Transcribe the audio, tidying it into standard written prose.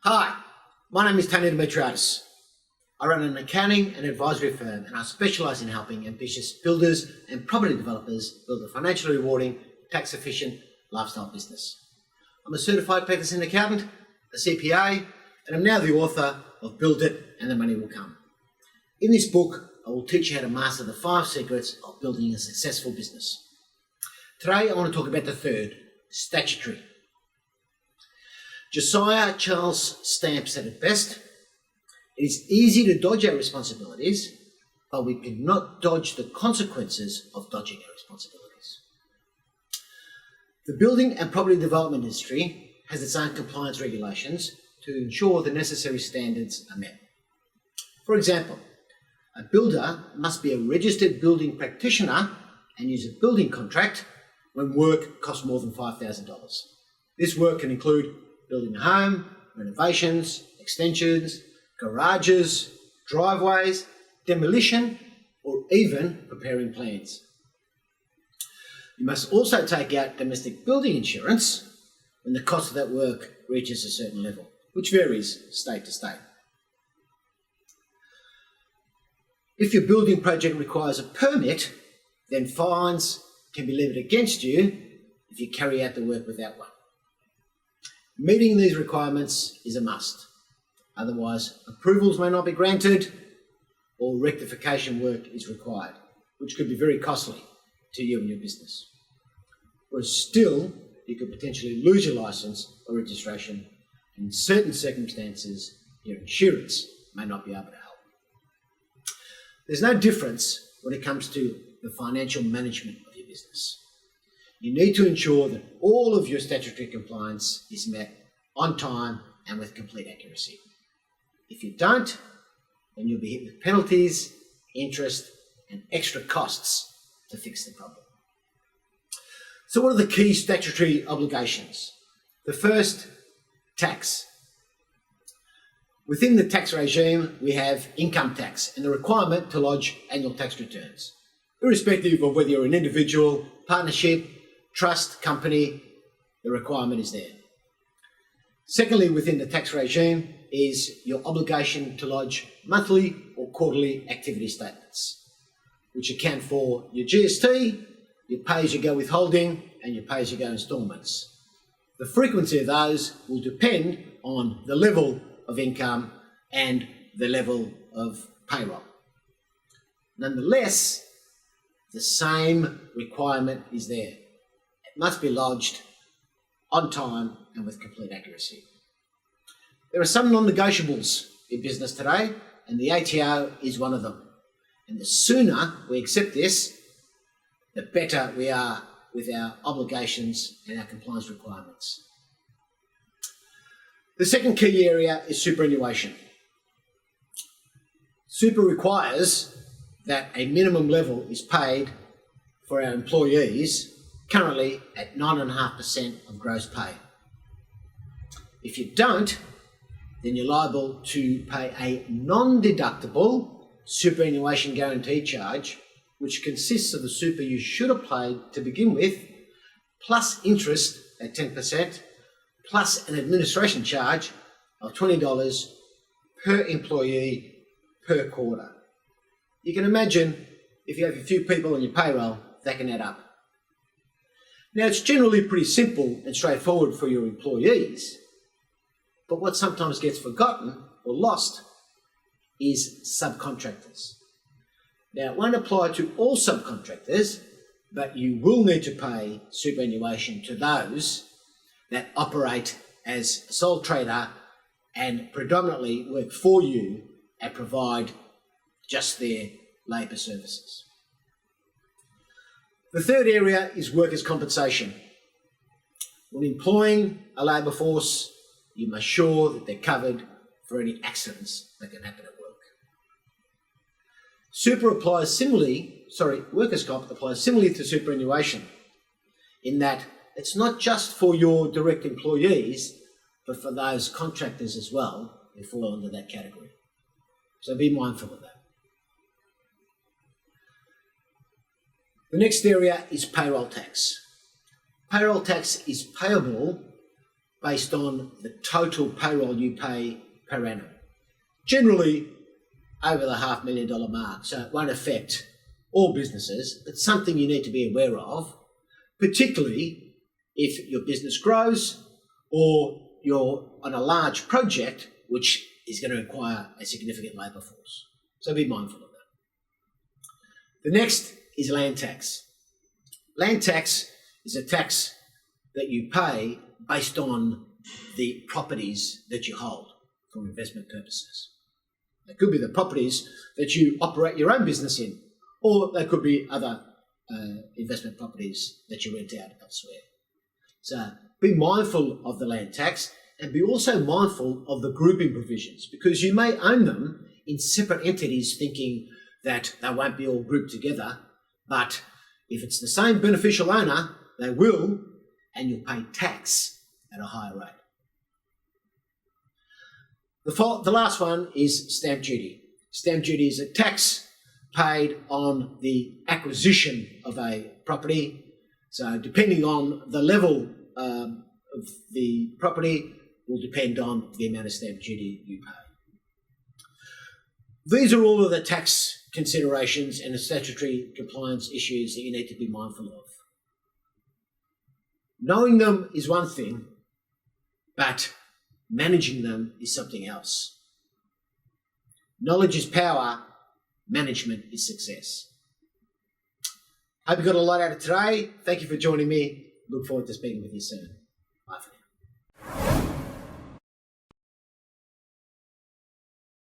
Hi, my name is Tony Dimitriadis. I run an accounting and advisory firm and I specialise in helping ambitious builders and property developers build a financially rewarding, tax-efficient lifestyle business. I'm a certified practicing accountant, a CPA, and I'm now the author of Build It and the Money Will Come. In this book, I will teach you how to master the 5 secrets of building a successful business. Today, I want to talk about the third, statutory. Josiah Charles Stamp said it best: "It is easy to dodge our responsibilities, but we cannot dodge the consequences of dodging our responsibilities." The building and property development industry has its own compliance regulations to ensure the necessary standards are met. For example, a builder must be a registered building practitioner and use a building contract when work costs more than $5,000. This work can include building a home, renovations, extensions, garages, driveways, demolition, or even preparing plans. You must also take out domestic building insurance when the cost of that work reaches a certain level, which varies state to state. If your building project requires a permit, then fines can be levied against you if you carry out the work without one. Meeting these requirements is a must. Otherwise, approvals may not be granted or rectification work is required, which could be very costly to you and your business. Or still, you could potentially lose your licence or registration, and in certain circumstances, your insurance may not be able to help. There's no difference when it comes to the financial management of your business. You need to ensure that all of your statutory compliance is met on time and with complete accuracy. If you don't, then you'll be hit with penalties, interest, and extra costs to fix the problem. So what are the key statutory obligations? The first, tax. Within the tax regime, we have income tax and the requirement to lodge annual tax returns. Irrespective of whether you're an individual, partnership, trust, company, the requirement is there. Secondly, within the tax regime is your obligation to lodge monthly or quarterly activity statements, which account for your GST, your pay-as-you-go withholding, and your pay-as-you-go instalments. The frequency of those will depend on the level of income and the level of payroll. Nonetheless, the same requirement is there. It must be lodged on time and with complete accuracy. There are some non-negotiables in business today, and the ATO is one of them. And the sooner we accept this, the better we are with our obligations and our compliance requirements. The second key area is superannuation. Super requires that a minimum level is paid for our employees, currently at 9.5% of gross pay. If you don't, then you're liable to pay a non-deductible superannuation guarantee charge, which consists of the super you should have paid to begin with, plus interest at 10%, plus an administration charge of $20 per employee per quarter. You can imagine if you have a few people on your payroll, that can add up. Now, it's generally pretty simple and straightforward for your employees, but what sometimes gets forgotten or lost is subcontractors. Now, it won't apply to all subcontractors, but you will need to pay superannuation to those that operate as a sole trader and predominantly work for you and provide just their labour services. The third area is workers' compensation. When employing a labour force, you must ensure that they're covered for any accidents that can happen at work. Workers' comp applies similarly to superannuation in that it's not just for your direct employees, but for those contractors as well who fall under that category. So be mindful of that. The next area is payroll tax. Payroll tax is payable based on the total payroll you pay per annum. Generally over the $500,000 mark, so it won't affect all businesses. It's something you need to be aware of, particularly if your business grows or you're on a large project which is going to require a significant labour force. So be mindful of that. The next is land tax. Land tax is a tax that you pay based on the properties that you hold for investment purposes. They could be the properties that you operate your own business in, or they could be other investment properties that you rent out elsewhere. So be mindful of the land tax and be also mindful of the grouping provisions, because you may own them in separate entities thinking that they won't be all grouped together, but if it's the same beneficial owner, they will, and you'll pay tax at a higher rate. The last one is stamp duty. Stamp duty is a tax paid on the acquisition of a property. So depending on the level of the property will depend on the amount of stamp duty you pay. These are all of the tax considerations and the statutory compliance issues that you need to be mindful of. Knowing them is one thing, but managing them is something else. Knowledge is power, management is success. Hope you got a lot out of today. Thank you for joining me. Look forward to speaking with you soon.